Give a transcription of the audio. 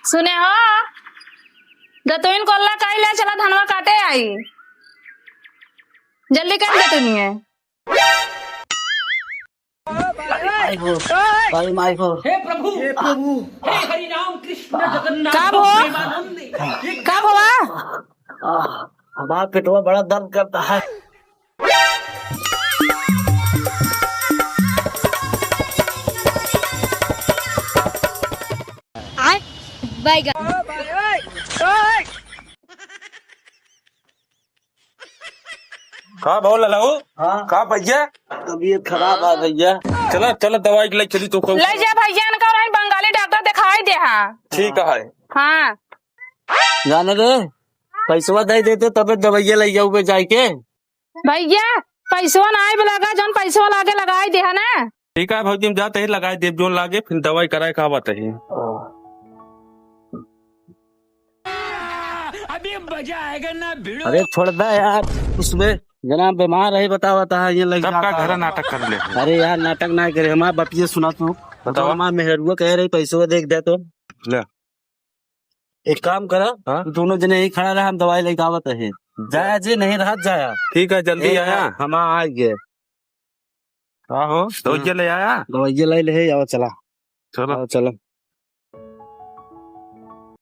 सुने हो दतुइन कोल्ला काई ले चला धनवा काटे आई जल्दी कर दतुइन है हे प्रभु हे हरि राम कृष्ण जगन्नाथ कब हो प्रेमानंद। कब हुआ हमारा पेटवा बड़ा दर्द करता है। कहा भाव ललाऊ हाँ कहा भैया तबीयत खराब है भैया। चला चला दवाई के लिए चली तो ले जा भैया इनका और बंगाली डॉक्टर दिखाई दे ठीक है। हाँ जाने दे पैसवा दे देते तबे दवाइया ले जाऊ जाके। भैया पैसवा ना आए लगा जौन पैसवा लागे लगाई दे ना। ठीक है भौजी जाते ही लगाए देव जोन लागे फिर दवाई कराए कहा बताइए। अभी मजा आएगा ना भिड़ो। अरे छोड़ दे यार उसमें जना बीमार है बताता है ये लग सबका घर नाटक कर ले। अरे यार नाटक ना करे हमारा बतिया सुना तू बताओ। हमारा मेहरुआ कह रही पैसवा देख दे तो ले एक काम करा। हाँ? दोनों जने यही खड़ा रहा हम दवाई लेके आवत है। जाया जी नहीं रहा जाया। ठीक है जल्दी आया हम आ गए। आहो दवाई ले आया दवाई ले ले आओ चला चलो चलो।